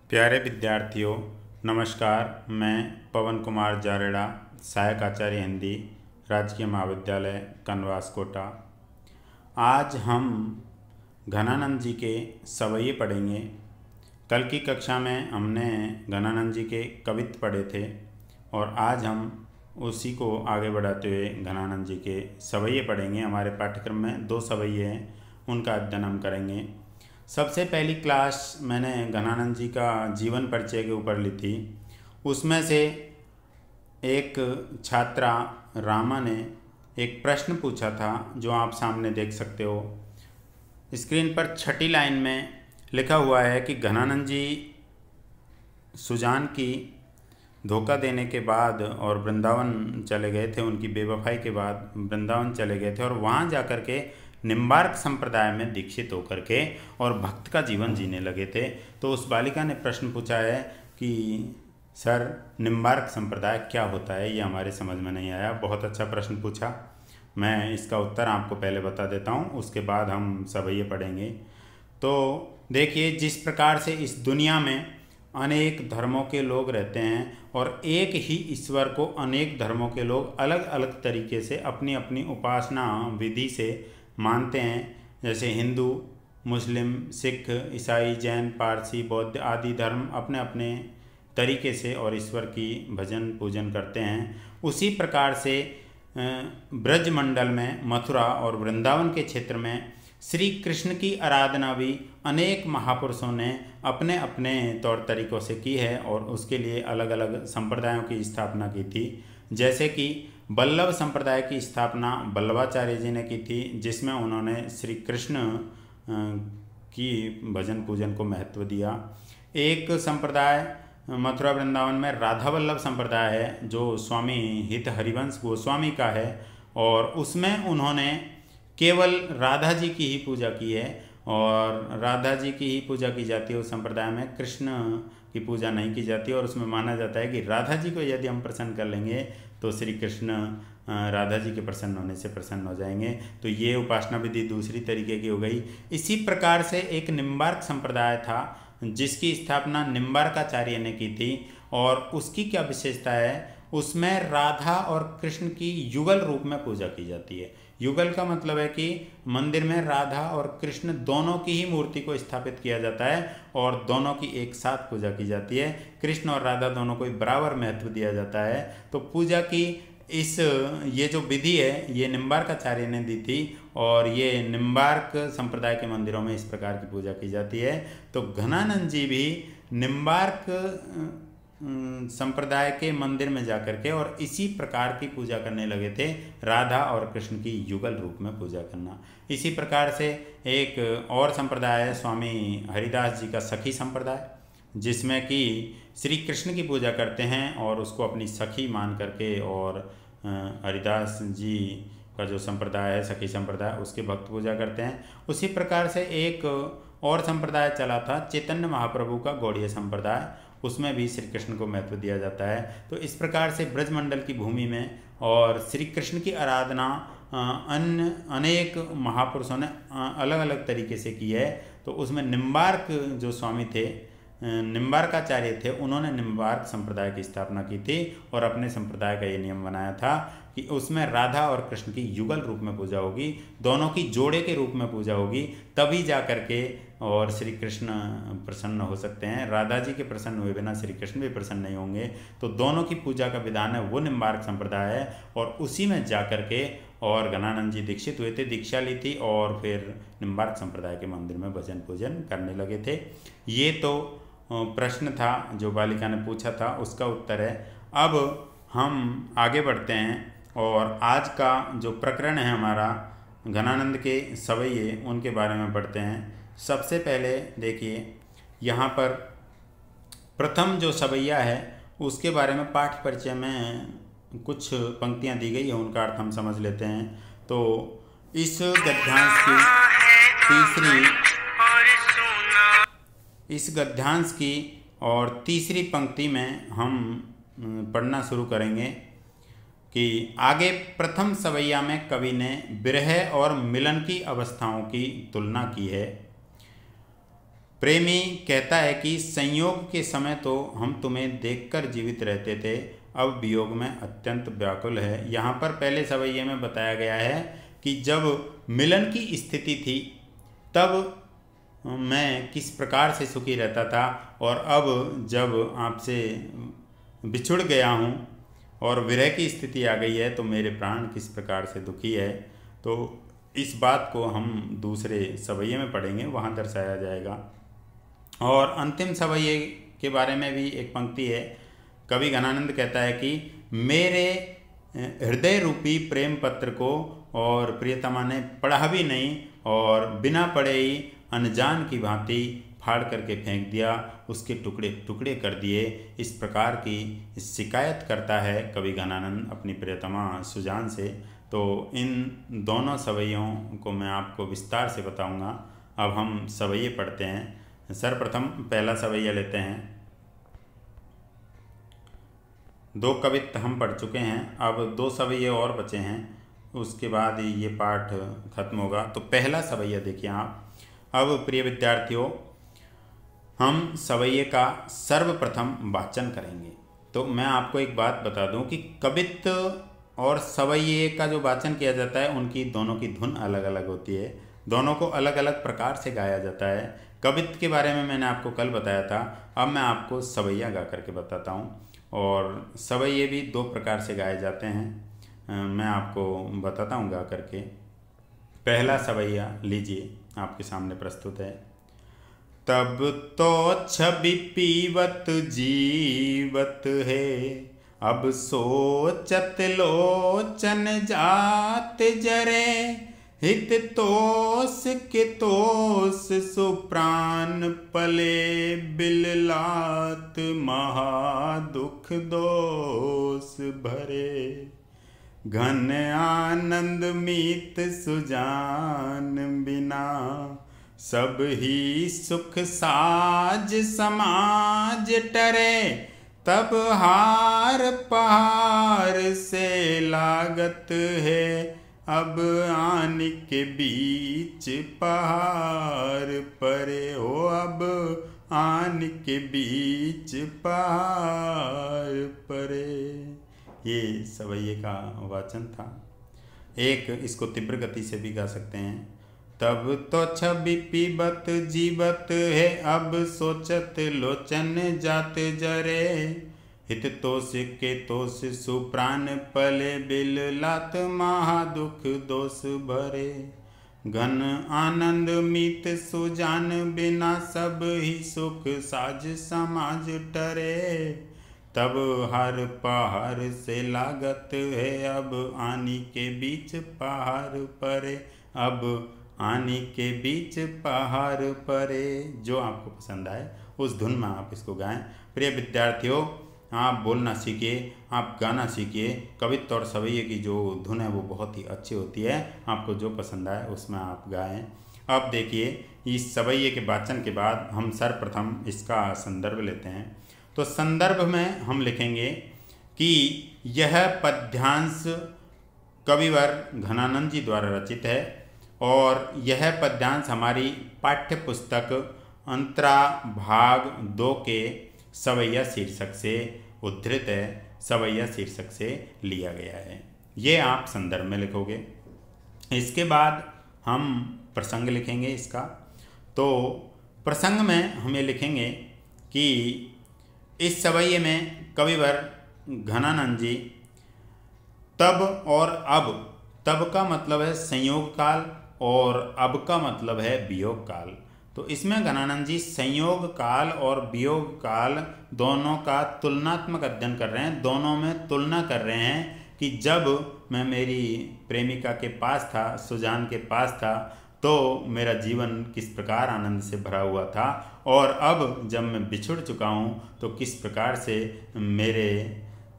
प्यारे विद्यार्थियों, नमस्कार। मैं पवन कुमार जारेड़ा, सहायक आचार्य हिंदी, राजकीय महाविद्यालय कनवास कोटा। आज हम घनानंद जी के सवैये पढ़ेंगे। कल की कक्षा में हमने घनानंद जी के कवित्त पढ़े थे और आज हम उसी को आगे बढ़ाते हुए घनानंद जी के सवैये पढ़ेंगे। हमारे पाठ्यक्रम में 2 सवैये हैं, उनका अध्ययन हम करेंगे। सबसे पहली क्लास मैंने घनानंद जी का जीवन परिचय के ऊपर ली थी। उसमें से एक छात्रा रामा ने एक प्रश्न पूछा था जो आप सामने देख सकते हो। स्क्रीन पर छठी लाइन में लिखा हुआ है कि घनानंद जी सुजान की धोखा देने के बाद और वृंदावन चले गए थे। उनकी बेवफाई के बाद वृंदावन चले गए थे और वहाँ जाकर के निम्बार्क संप्रदाय में दीक्षित होकर के और भक्त का जीवन जीने लगे थे। तो उस बालिका ने प्रश्न पूछा है कि सर, निम्बार्क संप्रदाय क्या होता है? ये हमारे समझ में नहीं आया। बहुत अच्छा प्रश्न पूछा। मैं इसका उत्तर आपको पहले बता देता हूँ, उसके बाद हम सवैये पढ़ेंगे। तो देखिए, जिस प्रकार से इस दुनिया में अनेक धर्मों के लोग रहते हैं और एक ही ईश्वर को अनेक धर्मों के लोग अलग अलग तरीके से अपनी अपनी उपासना विधि से मानते हैं। जैसे हिंदू, मुस्लिम, सिख, ईसाई, जैन, पारसी, बौद्ध आदि धर्म अपने अपने तरीके से और ईश्वर की भजन पूजन करते हैं। उसी प्रकार से ब्रजमंडल में, मथुरा और वृंदावन के क्षेत्र में श्री कृष्ण की आराधना भी अनेक महापुरुषों ने अपने अपने तौर तरीक़ों से की है और उसके लिए अलग अलग संप्रदायों की स्थापना की थी। जैसे कि वल्लभ संप्रदाय की स्थापना वल्लभाचार्य जी ने की थी, जिसमें उन्होंने श्री कृष्ण की भजन पूजन को महत्व दिया। एक संप्रदाय मथुरा वृंदावन में राधा वल्लभ संप्रदाय है, जो स्वामी हित हरिवंश गोस्वामी का है और उसमें उन्होंने केवल राधा जी की ही पूजा की है और राधा जी की ही पूजा की जाती है। उस संप्रदाय में कृष्ण की पूजा नहीं की जाती और उसमें माना जाता है कि राधा जी को यदि हम प्रसन्न कर लेंगे तो श्री कृष्ण राधा जी के प्रसन्न होने से प्रसन्न हो जाएंगे। तो ये उपासना विधि दूसरी तरीके की हो गई। इसी प्रकार से एक निम्बार्क संप्रदाय था जिसकी स्थापना निम्बार्काचार्य ने की थी और उसकी क्या विशेषता है, उसमें राधा और कृष्ण की युगल रूप में पूजा की जाती है। युगल का मतलब है कि मंदिर में राधा और कृष्ण दोनों की ही मूर्ति को स्थापित किया जाता है और दोनों की एक साथ पूजा की जाती है। कृष्ण और राधा दोनों को बराबर महत्व दिया जाता है। तो पूजा की ये जो विधि है ये निम्बार्काचार्य ने दी थी और ये निम्बार्क संप्रदाय के मंदिरों में इस प्रकार की पूजा की जाती है। तो घनानंद जी भी निम्बार्क संप्रदाय के मंदिर में जाकर के और इसी प्रकार की पूजा करने लगे थे, राधा और कृष्ण की युगल रूप में पूजा करना। इसी प्रकार से एक और संप्रदाय है स्वामी हरिदास जी का सखी संप्रदाय, जिसमें कि श्री कृष्ण की पूजा करते हैं और उसको अपनी सखी मान करके और हरिदास जी का जो संप्रदाय है सखी संप्रदाय, उसके भक्त पूजा करते हैं। उसी प्रकार से एक और संप्रदाय चला था चैतन्य महाप्रभु का गौड़ीय संप्रदाय, उसमें भी श्री कृष्ण को महत्व दिया जाता है। तो इस प्रकार से ब्रजमंडल की भूमि में और श्री कृष्ण की आराधना अनेक महापुरुषों ने अलग अलग तरीके से की है। तो उसमें निम्बार्क जो स्वामी थे, निम्बार्काचार्य थे, उन्होंने निम्बार्क संप्रदाय की स्थापना की थी और अपने संप्रदाय का ये नियम बनाया था कि उसमें राधा और कृष्ण की युगल रूप में पूजा होगी, दोनों की जोड़े के रूप में पूजा होगी, तभी जा करके और श्री कृष्ण प्रसन्न हो सकते हैं। राधा जी के प्रसन्न हुए बिना श्री कृष्ण भी प्रसन्न नहीं होंगे। तो दोनों की पूजा का विधान है वो निम्बार्क संप्रदाय है और उसी में जा कर के और घनानंद जी दीक्षित हुए थे, दीक्षा ली थी और फिर निम्बार्क संप्रदाय के मंदिर में भजन पूजन करने लगे थे। ये तो प्रश्न था जो बालिका ने पूछा था, उसका उत्तर है। अब हम आगे बढ़ते हैं और आज का जो प्रकरण है हमारा घनानंद के सवैये, उनके बारे में पढ़ते हैं। सबसे पहले देखिए, यहाँ पर प्रथम जो सवैया है उसके बारे में पाठ परिचय में कुछ पंक्तियाँ दी गई है, उनका अर्थ हम समझ लेते हैं। तो इस गद्यांश की और तीसरी पंक्ति में हम पढ़ना शुरू करेंगे कि आगे प्रथम सवैया में कवि ने विरह और मिलन की अवस्थाओं की तुलना की है। प्रेमी कहता है कि संयोग के समय तो हम तुम्हें देखकर जीवित रहते थे, अब वियोग में अत्यंत व्याकुल है। यहाँ पर पहले सवैये में बताया गया है कि जब मिलन की स्थिति थी तब मैं किस प्रकार से सुखी रहता था, और अब जब आपसे बिछुड़ गया हूँ और विरह की स्थिति आ गई है तो मेरे प्राण किस प्रकार से दुखी है। तो इस बात को हम दूसरे सवैये में पढ़ेंगे, वहाँ दर्शाया जाएगा। और अंतिम सवैये के बारे में भी एक पंक्ति है। कवि घनानंद कहता है कि मेरे हृदय रूपी प्रेम पत्र को और प्रियतमा ने पढ़ा भी नहीं और बिना पढ़े ही अनजान की भांति फाड़ करके फेंक दिया, उसके टुकड़े टुकड़े कर दिए। इस प्रकार की शिकायत करता है कवि घनानंद अपनी प्रियतमा सुजान से। तो इन दोनों सवैयों को मैं आपको विस्तार से बताऊंगा। अब हम सवैये पढ़ते हैं। सर्वप्रथम पहला सवैया लेते हैं। 2 कवित्त हम पढ़ चुके हैं, अब 2 सवैये और बचे हैं, उसके बाद ये पाठ खत्म होगा। तो पहला सवैया देखिए आप। अब प्रिय विद्यार्थियों, हम सवैये का सर्वप्रथम वाचन करेंगे। तो मैं आपको एक बात बता दूं कि कवित्त और सवैये का जो वाचन किया जाता है उनकी दोनों की धुन अलग अलग होती है, दोनों को अलग अलग प्रकार से गाया जाता है। कवित्त के बारे में मैंने आपको कल बताया था, अब मैं आपको सवैया गा करके बताता हूँ। और सवैये भी 2 प्रकार से गाए जाते हैं, मैं आपको बताता हूँ गा करके। पहला सवैया लीजिए, आपके सामने प्रस्तुत है। तब तो छवि पीवत जीवत है, अब सोचत लोचन जात जरे, हित तोष के तोष सुप्राण पले, बिललात महा दुख दोष भरे, घन आनंद मीत सुजान बिना, सब ही सुख साज समाज टरे, तब हार पहाड़ से लागत है, अब आन के बीच पहाड़ परे हो, अब आन के बीच पहाड़ परे। ये सवैये का वाचन था। एक इसको तीव्र गति से भी गा सकते हैं। तब तो छवि पीबत जीवत है, अब सोचत लोचन जात जरे, हित तोष के तोष सुप्राण पले, बिल लात महा दुख दोष भरे, घन आनंद मीत सुजान बिना, सब ही सुख साज समाज टरे, तब हर पहाड़ से लागत है, अब आनी के बीच पहाड़ परे, अब आनी के बीच पहाड़ परे। जो आपको पसंद आए उस धुन में आप इसको गाएं। प्रिय विद्यार्थियों, आप बोलना सीखिए, आप गाना सीखिए। कवित्त और सवैये की जो धुन है वो बहुत ही अच्छी होती है, आपको जो पसंद आए उसमें आप गाएं। अब देखिए, इस सवैये के वाचन के बाद हम सर्वप्रथम इसका संदर्भ लेते हैं। तो संदर्भ में हम लिखेंगे कि यह पद्यांश कविवर घनानंद जी द्वारा रचित है और यह पद्यांश हमारी पाठ्य पुस्तक अंतरा भाग 2 के सवैया शीर्षक से उद्धृत है, सवैया शीर्षक से लिया गया है। ये आप संदर्भ में लिखोगे। इसके बाद हम प्रसंग लिखेंगे इसका। तो प्रसंग में हम ये लिखेंगे कि इस सवैये में कविवर घनानंद जी तब और अब, तब का मतलब है संयोग काल और अब का मतलब है वियोग काल। तो इसमें घनानंद जी संयोग काल और वियोग काल दोनों का तुलनात्मक अध्ययन कर रहे हैं, दोनों में तुलना कर रहे हैं कि जब मैं मेरी प्रेमिका के पास था, सुजान के पास था, तो मेरा जीवन किस प्रकार आनंद से भरा हुआ था, और अब जब मैं बिछुड़ चुका हूँ तो किस प्रकार से मेरे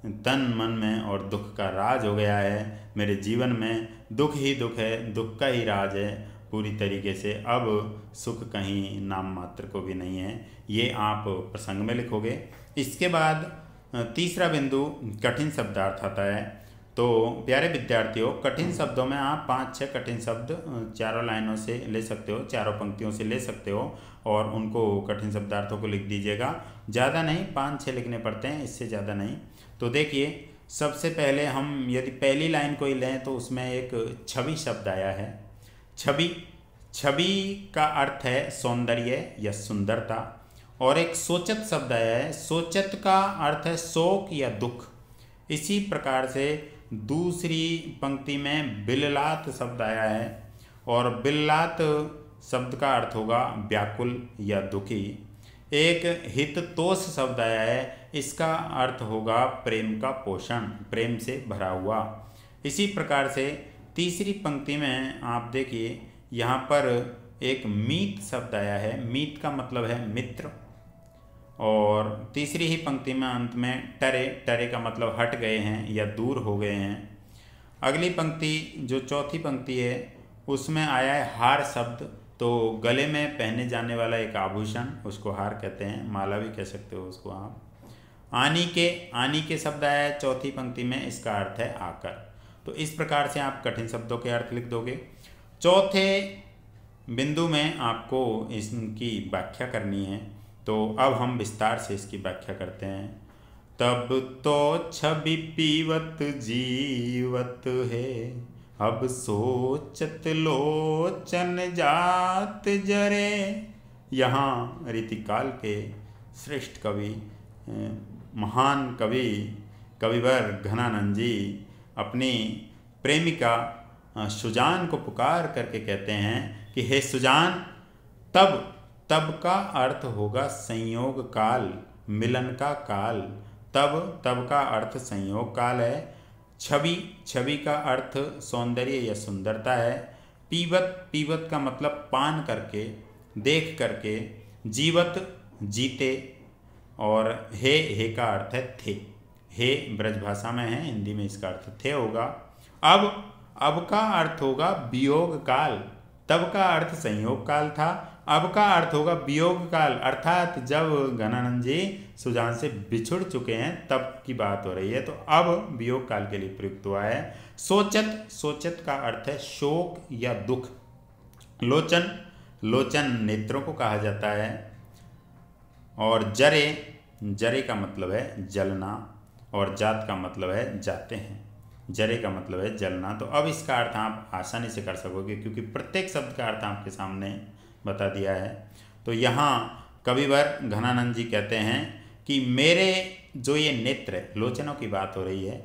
तन मन में और दुख का राज हो गया है। मेरे जीवन में दुख ही दुख है, दुख का ही राज है पूरी तरीके से, अब सुख कहीं नाम मात्र को भी नहीं है। ये आप प्रसंग में लिखोगे। इसके बाद तीसरा बिंदु कठिन शब्दार्थ आता है। तो प्यारे विद्यार्थियों, कठिन शब्दों में आप 5-6 कठिन शब्द चारों लाइनों से ले सकते हो, चारों पंक्तियों से ले सकते हो और उनको कठिन शब्दार्थों को लिख दीजिएगा। ज़्यादा नहीं, 5-6 लिखने पड़ते हैं, इससे ज़्यादा नहीं। तो देखिए, सबसे पहले हम यदि पहली लाइन को ही लें तो उसमें एक छवि शब्द आया है। छवि, छवि का अर्थ है सौंदर्य या सुंदरता। और एक सोचत शब्द आया है। सोचत का अर्थ है शोक या दुख। इसी प्रकार से दूसरी पंक्ति में बिल्लात शब्द आया है और बिल्लात शब्द का अर्थ होगा व्याकुल या दुखी। एक हिततोष शब्द आया है, इसका अर्थ होगा प्रेम का पोषण, प्रेम से भरा हुआ। इसी प्रकार से तीसरी पंक्ति में आप देखिए, यहाँ पर एक मीत शब्द आया है। मीत का मतलब है मित्र। और तीसरी ही पंक्ति में अंत में टरे, टरे का मतलब हट गए हैं या दूर हो गए हैं। अगली पंक्ति जो चौथी पंक्ति है उसमें आया है हार शब्द। तो गले में पहने जाने वाला एक आभूषण, उसको हार कहते हैं, माला भी कह सकते हो उसको आप। आनी के शब्द आया है चौथी पंक्ति में, इसका अर्थ है आकर। तो इस प्रकार से आप कठिन शब्दों के अर्थ लिख दोगे। चौथे बिंदु में आपको इसकी व्याख्या करनी है। तो अब हम विस्तार से इसकी व्याख्या करते हैं। तब तो छवि पीवत जीवत है, अब सोचत लोचन जात जरे। यहाँ रीतिकाल के श्रेष्ठ कवि, महान कवि कविवर घनानंद जी अपनी प्रेमिका सुजान को पुकार करके कहते हैं कि हे सुजान, तब का अर्थ होगा संयोग काल, मिलन का काल। तब का अर्थ संयोग काल है। छवि का अर्थ सौंदर्य या सुंदरता है। पीवत का मतलब पान करके, देख करके। जीवत जीते। और हे का अर्थ है थे। हे ब्रज भाषा में है, हिंदी में इसका अर्थ थे होगा। अब का अर्थ होगा वियोग काल। तब का अर्थ संयोग काल था, अब का अर्थ होगा वियोग काल, अर्थात जब घनानंद जी सुजान से बिछुड़ चुके हैं तब की बात हो रही है। तो अब वियोग काल के लिए प्रयुक्त हुआ है। सोचत का अर्थ है शोक या दुख। लोचन नेत्रों को कहा जाता है। और जरे का मतलब है जलना और जात का मतलब है जाते हैं। जरे का मतलब है जलना। तो अब इसका अर्थ आप आसानी से कर सकोगे क्योंकि प्रत्येक शब्द का अर्थ आपके सामने बता दिया है। तो यहाँ कविवर घनानंद जी कहते हैं कि मेरे जो ये नेत्र, लोचनों की बात हो रही है,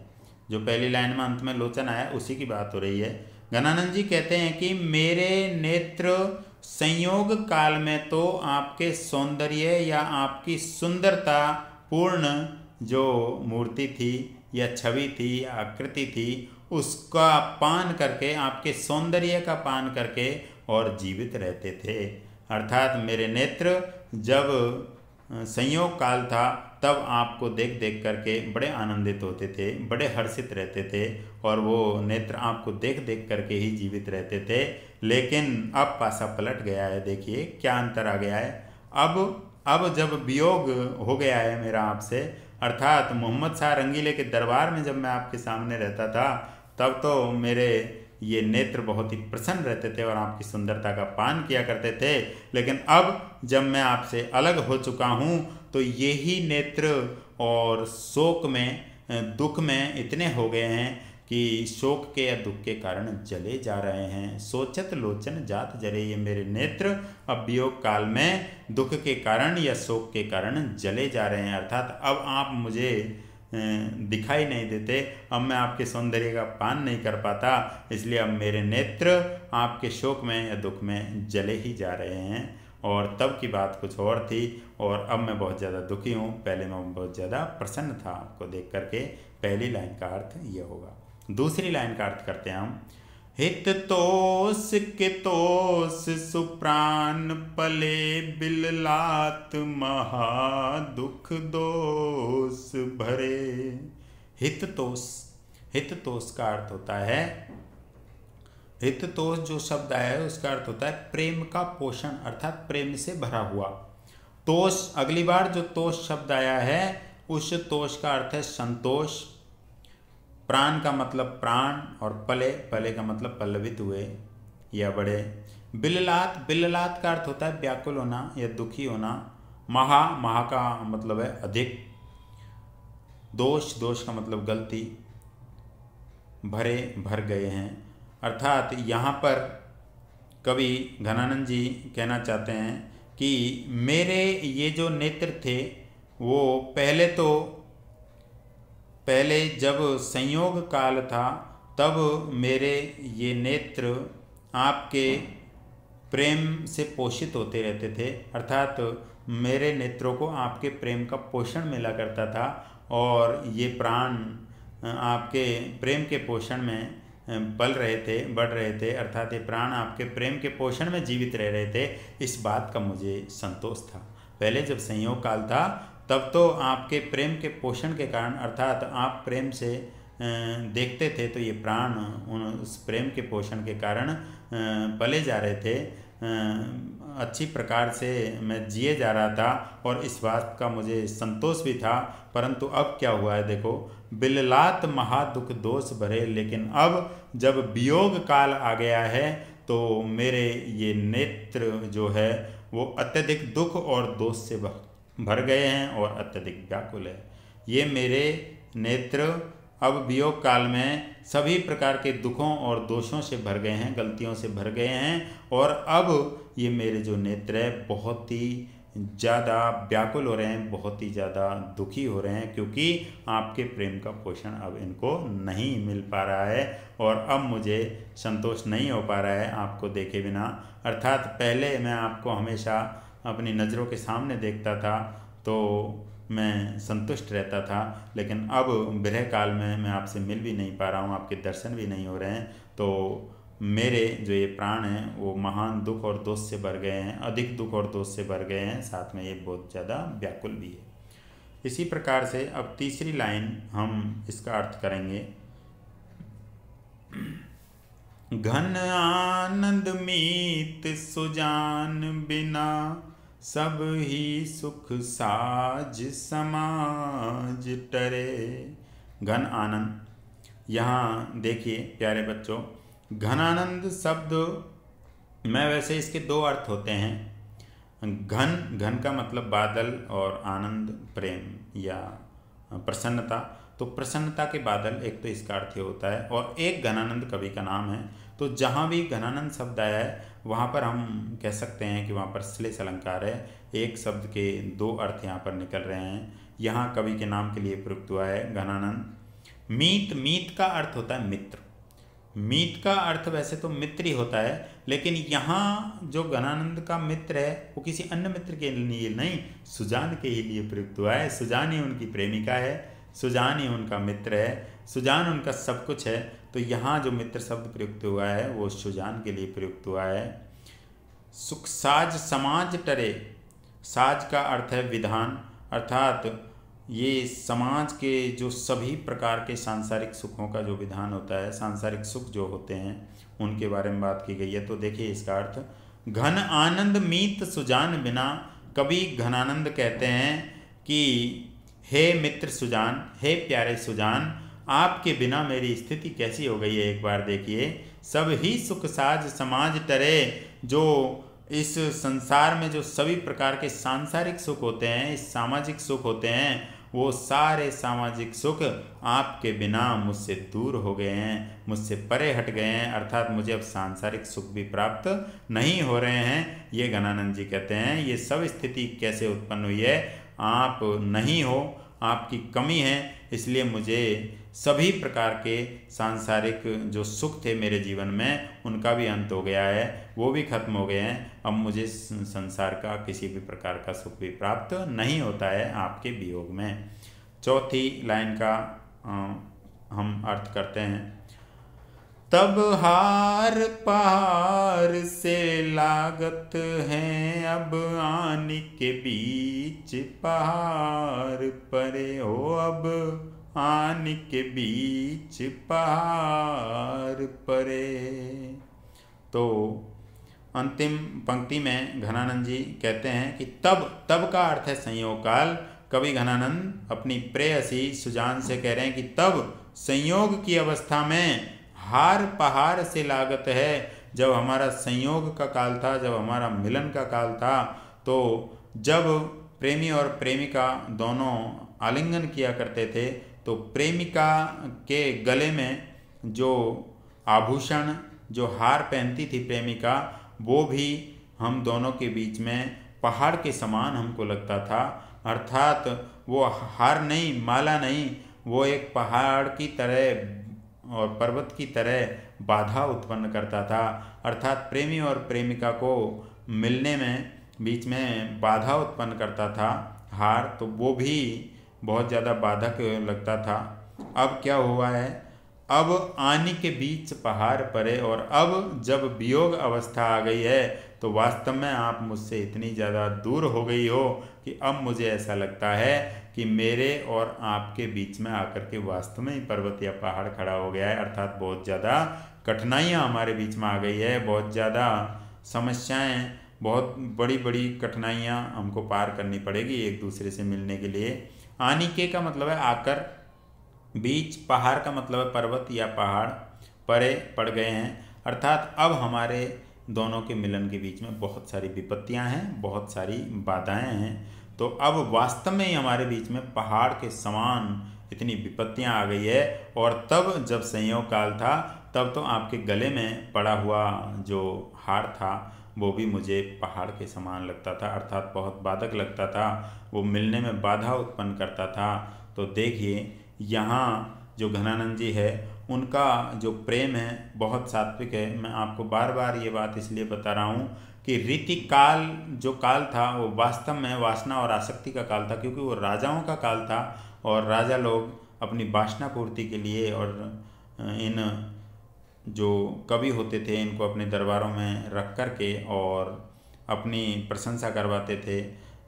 जो पहली लाइन में अंत में लोचन आया उसी की बात हो रही है। घनानंद जी कहते हैं कि मेरे नेत्र संयोग काल में तो आपके सौंदर्य या आपकी सुंदरता पूर्ण जो मूर्ति थी या छवि थी, आकृति थी, उसका पान करके, आपके सौंदर्य का पान करके और जीवित रहते थे। अर्थात मेरे नेत्र जब संयोग काल था तब आपको देख देख करके बड़े आनंदित होते थे, बड़े हर्षित रहते थे और वो नेत्र आपको देख देख करके ही जीवित रहते थे। लेकिन अब पासा पलट गया है। देखिए क्या अंतर आ गया है। अब जब वियोग हो गया है मेरा आपसे, अर्थात मोहम्मद शाह रंगीले के दरबार में जब मैं आपके सामने रहता था तब तो मेरे ये नेत्र बहुत ही प्रसन्न रहते थे और आपकी सुंदरता का पान किया करते थे। लेकिन अब जब मैं आपसे अलग हो चुका हूँ तो यही नेत्र और शोक में, दुख में इतने हो गए हैं कि शोक के या दुख के कारण जले जा रहे हैं। सोचत लोचन जात जरे, ये मेरे नेत्र अब वियोग काल में दुख के कारण या शोक के कारण जले जा रहे हैं। अर्थात अब आप मुझे दिखाई नहीं देते, अब मैं आपके सौंदर्य का पान नहीं कर पाता, इसलिए अब मेरे नेत्र आपके शोक में या दुख में जले ही जा रहे हैं। और तब की बात कुछ और थी और अब मैं बहुत ज़्यादा दुखी हूँ, पहले मैं बहुत ज़्यादा प्रसन्न था आपको देख करके। पहली लाइन का अर्थ ये होगा। दूसरी लाइन का अर्थ करते हैं हम। हित तोष के तोष सुप्राण पले बिललात महा दुख दोष भरे। हिततोष का अर्थ होता है, हिततोष जो शब्द आया है उसका अर्थ होता है प्रेम का पोषण, अर्थात प्रेम से भरा हुआ। तोष, अगली बार जो तोष शब्द आया है उस तोष का अर्थ है संतोष, प्राण का मतलब प्राण और पले, पले का मतलब पल्लवित हुए या बढ़े। बिल्लात, बिल्लात का अर्थ होता है व्याकुल होना या दुखी होना। महा, महा का मतलब है अधिक। दोष, दोष का मतलब गलती। भरे, भर गए हैं। अर्थात यहाँ पर कवि घनानंद जी कहना चाहते हैं कि मेरे ये जो नेत्र थे वो पहले जब संयोग काल था तब मेरे ये नेत्र आपके प्रेम से पोषित होते रहते थे। अर्थात मेरे नेत्रों को आपके प्रेम का पोषण मिला करता था और ये प्राण आपके प्रेम के पोषण में पल रहे थे, बढ़ रहे थे। अर्थात ये प्राण आपके प्रेम के पोषण में जीवित रह रहे थे। इस बात का मुझे संतोष था। पहले जब संयोग काल था तब तो आपके प्रेम के पोषण के कारण, अर्थात आप प्रेम से देखते थे तो ये प्राण उस प्रेम के पोषण के कारण पले जा रहे थे। अच्छी प्रकार से मैं जिए जा रहा था और इस बात का मुझे संतोष भी था। परंतु अब क्या हुआ है देखो, बिल्लात महादुख दोष भरे, लेकिन अब जब वियोग काल आ गया है तो मेरे ये नेत्र जो है वो अत्यधिक दुख और दोष से भर गए हैं और अत्यधिक व्याकुल है। ये मेरे नेत्र अब वियोग काल में सभी प्रकार के दुखों और दोषों से भर गए हैं, गलतियों से भर गए हैं और अब ये मेरे जो नेत्र है बहुत ही ज़्यादा व्याकुल हो रहे हैं, बहुत ही ज़्यादा दुखी हो रहे हैं, क्योंकि आपके प्रेम का पोषण अब इनको नहीं मिल पा रहा है और अब मुझे संतोष नहीं हो पा रहा है आपको देखे बिना। अर्थात पहले मैं आपको हमेशा अपनी नज़रों के सामने देखता था तो मैं संतुष्ट रहता था, लेकिन अब विरह काल में मैं आपसे मिल भी नहीं पा रहा हूँ, आपके दर्शन भी नहीं हो रहे हैं, तो मेरे जो ये प्राण हैं वो महान दुख और दोष से भर गए हैं, अधिक दुख और दोष से भर गए हैं, साथ में ये बहुत ज़्यादा व्याकुल भी है। इसी प्रकार से अब तीसरी लाइन हम इसका अर्थ करेंगे। घन आनंद मीत सुजान बिना, सब ही सुख साज समाज टरे। घन आनंद, यहाँ देखिए प्यारे बच्चों, घनानंद शब्द में वैसे इसके दो अर्थ होते हैं। घन, घन का मतलब बादल और आनंद प्रेम या प्रसन्नता। तो प्रसन्नता के बादल, एक तो इसका अर्थ ये होता है, और एक घनानंद कवि का नाम है। तो जहाँ भी घनानंद शब्द आया है वहाँ पर हम कह सकते हैं कि वहाँ पर श्लेष अलंकार है। एक शब्द के दो अर्थ यहाँ पर निकल रहे हैं। यहाँ कवि के नाम के लिए प्रयुक्त हुआ है घनानंद। मीत, मीत का अर्थ होता है मित्र। मीत का अर्थ वैसे तो मित्र ही होता है, लेकिन यहाँ जो घनानंद का मित्र है वो किसी अन्य मित्र के लिए नहीं, सुजान के ही लिए प्रयुक्त हुआ है। सुजान ही उनकी प्रेमिका है, सुजान ही उनका मित्र है, सुजान उनका सब कुछ है। तो यहाँ जो मित्र शब्द प्रयुक्त हुआ है वो सुजान के लिए प्रयुक्त हुआ है। सुख साज समाज टरे, साज का अर्थ है विधान, अर्थात ये समाज के जो सभी प्रकार के सांसारिक सुखों का जो विधान होता है, सांसारिक सुख जो होते हैं उनके बारे में बात की गई है। तो देखिए इसका अर्थ, घन आनंद मीत सुजान बिना। कवि घनानंद कहते हैं कि हे मित्र सुजान, हे प्यारे सुजान, आपके बिना मेरी स्थिति कैसी हो गई है एक बार देखिए। सब ही सुख साज समाज टरे, जो इस संसार में जो सभी प्रकार के सांसारिक सुख होते हैं, इस सामाजिक सुख होते हैं, वो सारे सामाजिक सुख आपके बिना मुझसे दूर हो गए हैं, मुझसे परे हट गए हैं। अर्थात मुझे अब सांसारिक सुख भी प्राप्त नहीं हो रहे हैं। ये घनानंद जी कहते हैं ये सब स्थिति कैसे उत्पन्न हुई है, आप नहीं हो, आपकी कमी है, इसलिए मुझे सभी प्रकार के सांसारिक जो सुख थे मेरे जीवन में उनका भी अंत हो गया है, वो भी खत्म हो गए हैं। अब मुझे संसार का किसी भी प्रकार का सुख भी प्राप्त नहीं होता है आपके वियोग में। चौथी लाइन का हम अर्थ करते हैं। तब हार पहाड़ से लागत हैं, अब आने के बीच पहाड़ परे हो, अब आने के बीच पहाड़ परे। तो अंतिम पंक्ति में घनानंद जी कहते हैं कि तब, तब का अर्थ है संयोग काल, कवि घनानंद अपनी प्रेयसी सुजान से कह रहे हैं कि तब संयोग की अवस्था में हार पहाड़ से लागत है। जब हमारा संयोग का काल था, जब हमारा मिलन का काल था, तो जब प्रेमी और प्रेमिका दोनों आलिंगन किया करते थे तो प्रेमिका के गले में जो आभूषण, जो हार पहनती थी प्रेमिका, वो भी हम दोनों के बीच में पहाड़ के समान हमको लगता था। अर्थात वो हार नहीं, माला नहीं, वो एक पहाड़ की तरह और पर्वत की तरह बाधा उत्पन्न करता था। अर्थात प्रेमी और प्रेमिका को मिलने में बीच में बाधा उत्पन्न करता था हार, तो वो भी बहुत ज़्यादा बाधक लगता था। अब क्या हुआ है, अब आने के बीच पहाड़ पड़े और अब जब वियोग अवस्था आ गई है तो वास्तव में आप मुझसे इतनी ज़्यादा दूर हो गई हो कि अब मुझे ऐसा लगता है कि मेरे और आपके बीच में आकर के वास्तव में ही पर्वत या पहाड़ खड़ा हो गया है। अर्थात बहुत ज़्यादा कठिनाइयाँ हमारे बीच में आ गई है, बहुत ज़्यादा समस्याएं, बहुत बड़ी बड़ी कठिनाइयाँ हमको पार करनी पड़ेगी एक दूसरे से मिलने के लिए। आनिके का मतलब है आकर, बीच, पहाड़ का मतलब है पर्वत या पहाड़ परे पड़ गए हैं। अर्थात अब हमारे दोनों के मिलन के बीच में बहुत सारी विपत्तियां हैं, बहुत सारी बाधाएं हैं। तो अब वास्तव में ही हमारे बीच में पहाड़ के समान इतनी विपत्तियां आ गई है। और तब जब संयोग काल था तब तो आपके गले में पड़ा हुआ जो हार था वो भी मुझे पहाड़ के समान लगता था, अर्थात बहुत बाधक लगता था, वो मिलने में बाधा उत्पन्न करता था। तो देखिए यहाँ जो घनानंद जी है उनका जो प्रेम है बहुत सात्विक है। मैं आपको बार बार ये बात इसलिए बता रहा हूँ कि रीति काल जो काल था वो वास्तव में वासना और आसक्ति का काल था, क्योंकि वो राजाओं का काल था और राजा लोग अपनी वासना पूर्ति के लिए और इन जो कवि होते थे इनको अपने दरबारों में रख कर के और अपनी प्रशंसा करवाते थे।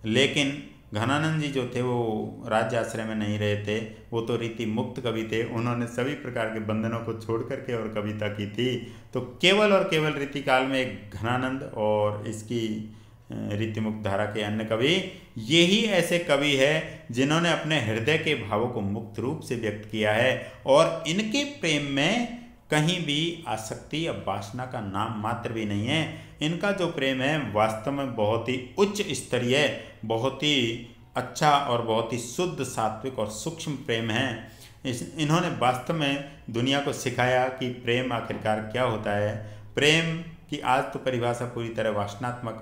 लेकिन घनानंद जी जो थे वो राज्य आश्रय में नहीं रहे थे, वो तो रीति मुक्त कवि थे। उन्होंने सभी प्रकार के बंधनों को छोड़ करके और कविता की थी। तो केवल और केवल रीति काल में एक घनानंद और इसकी रीति मुक्त धारा के अन्य कवि, यही ऐसे कवि है जिन्होंने अपने हृदय के भावों को मुक्त रूप से व्यक्त किया है और इनके प्रेम में कहीं भी आसक्ति या वासना का नाम मात्र भी नहीं है। इनका जो प्रेम है वास्तव में बहुत ही उच्च स्तरीय, बहुत ही अच्छा और बहुत ही शुद्ध, सात्विक और सूक्ष्म प्रेम है। इन्होंने वास्तव में दुनिया को सिखाया कि प्रेम आखिरकार क्या होता है। प्रेम की आज तो परिभाषा पूरी तरह वासनात्मक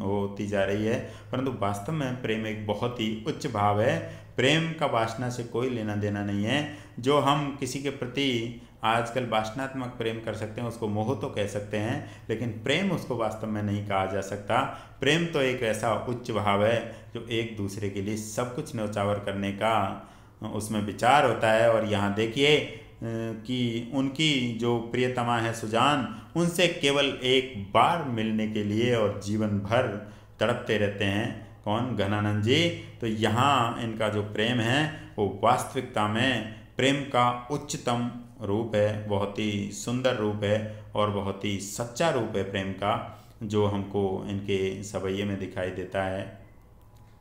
होती जा रही है, परंतु वास्तव में प्रेम एक बहुत ही उच्च भाव है। प्रेम का वासना से कोई लेना देना नहीं है। जो हम किसी के प्रति आजकल वासनात्मक प्रेम कर सकते हैं उसको मोह तो कह सकते हैं, लेकिन प्रेम उसको वास्तव में नहीं कहा जा सकता। प्रेम तो एक ऐसा उच्च भाव है जो एक दूसरे के लिए सब कुछ न्यौछावर करने का उसमें विचार होता है। और यहाँ देखिए कि उनकी जो प्रियतमा है सुजान, उनसे केवल एक बार मिलने के लिए और जीवन भर तड़पते रहते हैं। कौन? घनानंद जी। तो यहाँ इनका जो प्रेम है वो वास्तविकता में प्रेम का उच्चतम रूप है, बहुत ही सुंदर रूप है और बहुत ही सच्चा रूप है प्रेम का, जो हमको इनके सवैये में दिखाई देता है।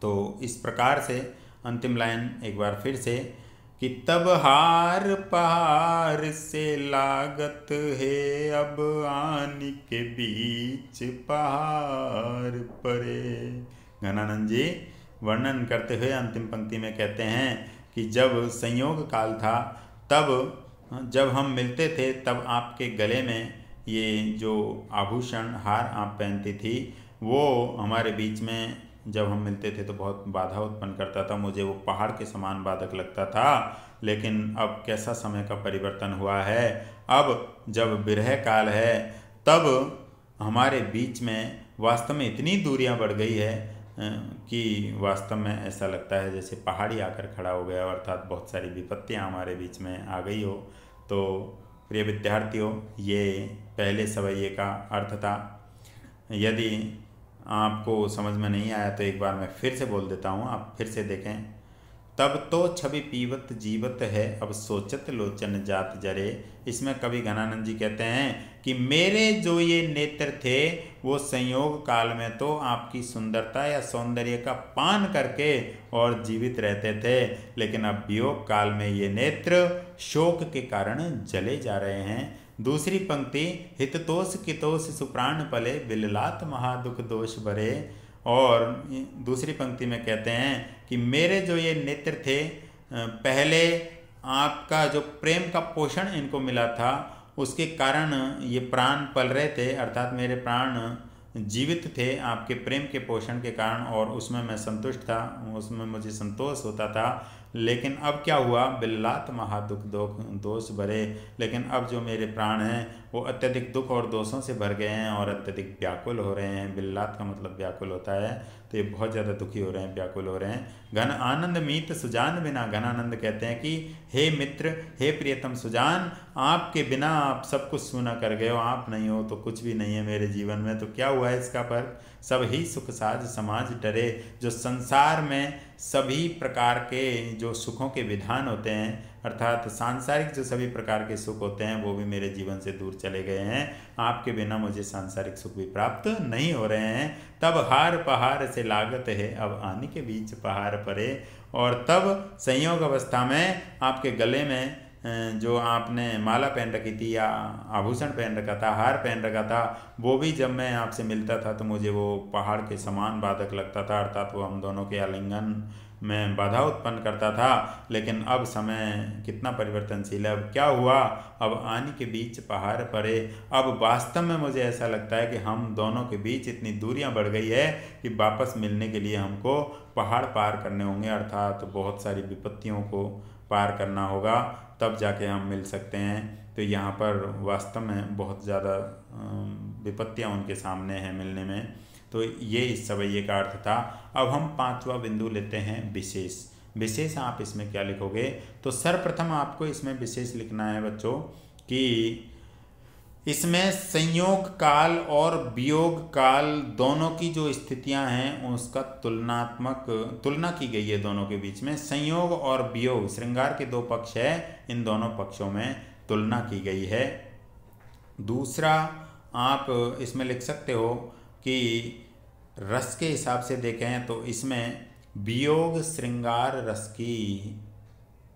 तो इस प्रकार से अंतिम लाइन एक बार फिर से कि तब हार पहाड़ से लागत है, अब आने के बीच पहाड़ परे। घनानंद जी वर्णन करते हुए अंतिम पंक्ति में कहते हैं कि जब संयोग काल था, तब जब हम मिलते थे तब आपके गले में ये जो आभूषण हार आप पहनती थी वो हमारे बीच में जब हम मिलते थे तो बहुत बाधा उत्पन्न करता था, मुझे वो पहाड़ के समान बाधक लगता था। लेकिन अब कैसा समय का परिवर्तन हुआ है, अब जब विरह काल है तब हमारे बीच में वास्तव में इतनी दूरियां बढ़ गई है कि वास्तव में ऐसा लगता है जैसे पहाड़ी आकर खड़ा हो गया, अर्थात बहुत सारी विपत्तियां हमारे बीच में आ गई हो। तो प्रिय विद्यार्थियों, ये पहले सवैये का अर्थ था। यदि आपको समझ में नहीं आया तो एक बार मैं फिर से बोल देता हूँ, आप फिर से देखें। तब तो छवि पीवत जीवत है, अब सोचत लोचन जात जरे। इसमें कवि घनानंद जी कहते हैं कि मेरे जो ये नेत्र थे वो संयोग काल में तो आपकी सुंदरता या सौंदर्य का पान करके और जीवित रहते थे, लेकिन अब वियोग काल में ये नेत्र शोक के कारण जले जा रहे हैं। दूसरी पंक्ति, हिततोष कितोष सुप्राण पले, बिललात महादुख दोष भरे। और दूसरी पंक्ति में कहते हैं कि मेरे जो ये नेत्र थे, पहले आपका जो प्रेम का पोषण इनको मिला था उसके कारण ये प्राण पल रहे थे, अर्थात मेरे प्राण जीवित थे आपके प्रेम के पोषण के कारण, और उसमें मैं संतुष्ट था, उसमें मुझे संतोष होता था। लेकिन अब क्या हुआ, बिल्लात महादुख दोष भरे। लेकिन अब जो मेरे प्राण हैं वो अत्यधिक दुख और दोषों से भर गए हैं और अत्यधिक व्याकुल हो रहे हैं। बिल्लात का मतलब व्याकुल होता है, तो ये बहुत ज़्यादा दुखी हो रहे हैं, व्याकुल हो रहे हैं। घन आनंद मीत सुजान बिना, घनानंद कहते हैं कि हे मित्र, हे प्रियतम सुजान, आपके बिना आप सब कुछ सुना कर गए हो, आप नहीं हो तो कुछ भी नहीं है मेरे जीवन में। तो क्या हुआ है इसका फर्क, सब ही सुख साज समाज डरे। जो संसार में सभी प्रकार के जो सुखों के विधान होते हैं, अर्थात सांसारिक जो सभी प्रकार के सुख होते हैं वो भी मेरे जीवन से दूर चले गए हैं। आपके बिना मुझे सांसारिक सुख भी प्राप्त नहीं हो रहे हैं। तब हार पहाड़ से लागत है, अब आने के बीच पहाड़ पड़े। और तब संयोग अवस्था में आपके गले में जो आपने माला पहन रखी थी या आभूषण पहन रखा था, हार पहन रखा था, वो भी जब मैं आपसे मिलता था तो मुझे वो पहाड़ के समान बाधक लगता था, अर्थात वो हम दोनों के आलिंगन में बाधा उत्पन्न करता था। लेकिन अब समय कितना परिवर्तनशील है, अब क्या हुआ, अब आने के बीच पहाड़ पड़े। अब वास्तव में मुझे ऐसा लगता है कि हम दोनों के बीच इतनी दूरियां बढ़ गई है कि वापस मिलने के लिए हमको पहाड़ पार करने होंगे, अर्थात बहुत सारी विपत्तियों को पार करना होगा, तब जाके हम मिल सकते हैं। तो यहाँ पर वास्तव में बहुत ज़्यादा विपत्तियाँ उनके सामने हैं मिलने में। तो ये इस सवैये का अर्थ था। अब हम पांचवा बिंदु लेते हैं विशेष। विशेष आप इसमें क्या लिखोगे, तो सर्वप्रथम आपको इसमें विशेष लिखना है बच्चों कि इसमें संयोग काल और वियोग काल दोनों की जो स्थितियां हैं उसका तुलना की गई है दोनों के बीच में। संयोग और वियोग श्रृंगार के दो पक्ष है, इन दोनों पक्षों में तुलना की गई है। दूसरा आप इसमें लिख सकते हो कि रस के हिसाब से देखें तो इसमें वियोग श्रृंगार रस की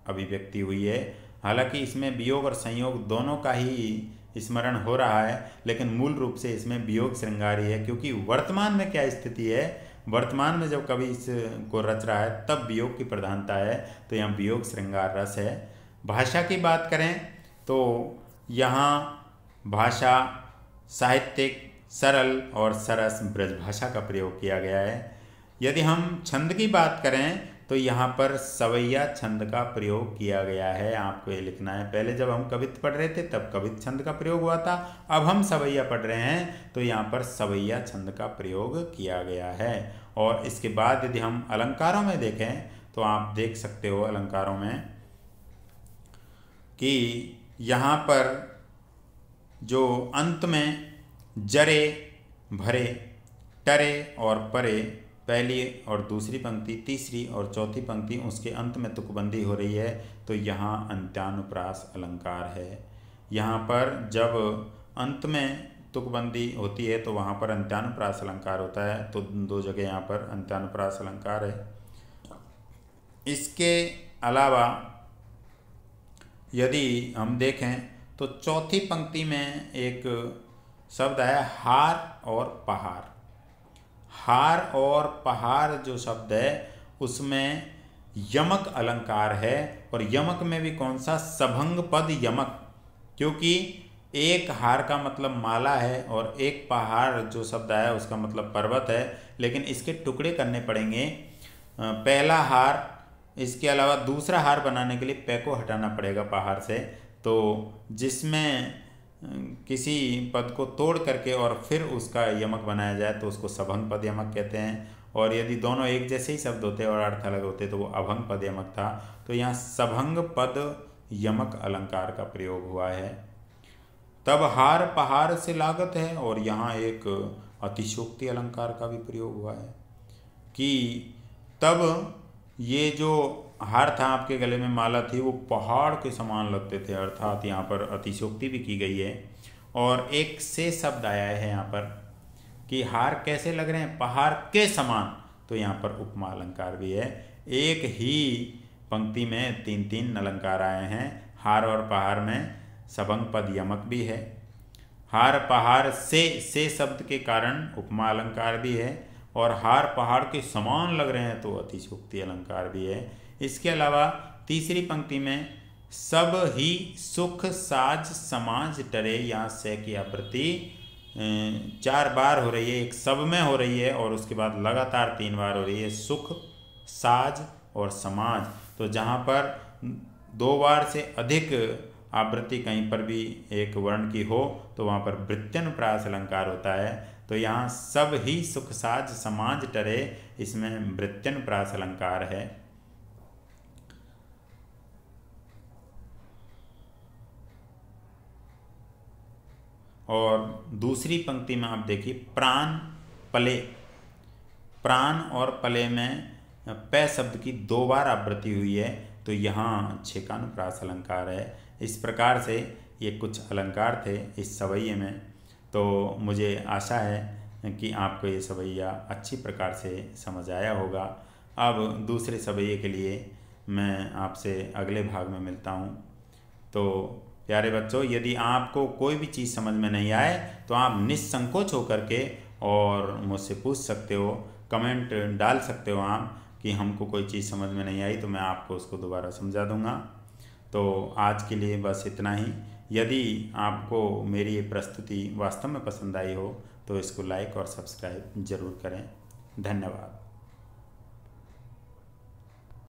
अभिव्यक्ति हुई है। हालांकि इसमें वियोग और संयोग दोनों का ही स्मरण हो रहा है, लेकिन मूल रूप से इसमें वियोग श्रृंगार ही है, क्योंकि वर्तमान में क्या स्थिति है, वर्तमान में जब कवि इसको रच रहा है तब वियोग की प्रधानता है, तो यहाँ वियोग श्रृंगार रस है। भाषा की बात करें तो यहाँ भाषा साहित्यिक, सरल और सरस ब्रज भाषा का प्रयोग किया गया है। यदि हम छंद की बात करें तो यहाँ पर सवैया छंद का प्रयोग किया गया है, आपको ये लिखना है। पहले जब हम कवित्त पढ़ रहे थे तब कवित्त छंद का प्रयोग हुआ था, अब हम सवैया पढ़ रहे हैं तो यहाँ पर सवैया छंद का प्रयोग किया गया है। और इसके बाद यदि हम अलंकारों में देखें तो आप देख सकते हो अलंकारों में कि यहाँ पर जो अंत में जरे, भरे, टरे और परे, पहली और दूसरी पंक्ति, तीसरी और चौथी पंक्ति, उसके अंत में तुकबंदी हो रही है, तो यहाँ अंत्यानुप्रास अलंकार है। यहाँ पर जब अंत में तुकबंदी होती है तो वहाँ पर अंत्यानुप्रास अलंकार होता है, तो दो जगह यहाँ पर अंत्यानुप्रास अलंकार है। इसके अलावा यदि हम देखें तो चौथी पंक्ति में एक शब्द है हार और पहाड़। हार और पहाड़ जो शब्द है उसमें यमक अलंकार है, और यमक में भी कौन सा, सभंग पद यमक, क्योंकि एक हार का मतलब माला है और एक पहाड़ जो शब्द है उसका मतलब पर्वत है, लेकिन इसके टुकड़े करने पड़ेंगे। पहला हार, इसके अलावा दूसरा हार बनाने के लिए पै को हटाना पड़ेगा पहाड़ से, तो जिसमें किसी पद को तोड़ करके और फिर उसका यमक बनाया जाए तो उसको सभंग पद यमक कहते हैं। और यदि दोनों एक जैसे ही शब्द होते और अर्थ अलग होते तो वो अभंग पद यमक था। तो यहाँ सभंग पद यमक अलंकार का प्रयोग हुआ है। तब हार पहाड़ से लागत है, और यहाँ एक अतिशोक्ति अलंकार का भी प्रयोग हुआ है कि तब ये जो हार था, आपके गले में माला थी, वो पहाड़ के समान लगते थे, अर्थात यहाँ पर अतिशयोक्ति भी की गई है। और एक से शब्द आया है यहाँ पर कि हार कैसे लग रहे हैं, पहाड़ के समान, तो यहाँ पर उपमा अलंकार भी है। एक ही पंक्ति में तीन तीन अलंकार आए हैं। हार और पहाड़ में सबंग पद यमक भी है। हार पहाड़ से शब्द के कारण उपमा अलंकार भी है, और हार पहाड़ के समान लग रहे हैं तो अतिशयोक्ति अलंकार भी है। इसके अलावा तीसरी पंक्ति में सब ही सुख साज समाज टरे, यहाँ से की आवृत्ति 4 बार हो रही है, एक सब में हो रही है और उसके बाद लगातार 3 बार हो रही है, सुख साज और समाज। तो जहाँ पर 2 बार से अधिक आवृत्ति कहीं पर भी एक वर्ण की हो तो वहाँ पर वृत्त्यनुप्रास अलंकार होता है। तो यहाँ सब ही सुख साज समाज टरे, इसमें वृत्त्यनुप्रास अलंकार है। और दूसरी पंक्ति में आप देखिए प्राण पले, प्राण और पले में पै शब्द की 2 बार आवृत्ति हुई है, तो यहाँ छेकानुप्रास अलंकार है। इस प्रकार से ये कुछ अलंकार थे इस सवैये में। तो मुझे आशा है कि आपको ये सवैया अच्छी प्रकार से समझ आया होगा। अब दूसरे सवैये के लिए मैं आपसे अगले भाग में मिलता हूँ। तो प्यारे बच्चों, यदि आपको कोई भी चीज़ समझ में नहीं आए तो आप निस्संकोच होकर के और मुझसे पूछ सकते हो, कमेंट डाल सकते हो आप कि हमको कोई चीज़ समझ में नहीं आई, तो मैं आपको उसको दोबारा समझा दूंगा। तो आज के लिए बस इतना ही। यदि आपको मेरी ये प्रस्तुति वास्तव में पसंद आई हो तो इसको लाइक और सब्सक्राइब ज़रूर करें। धन्यवाद।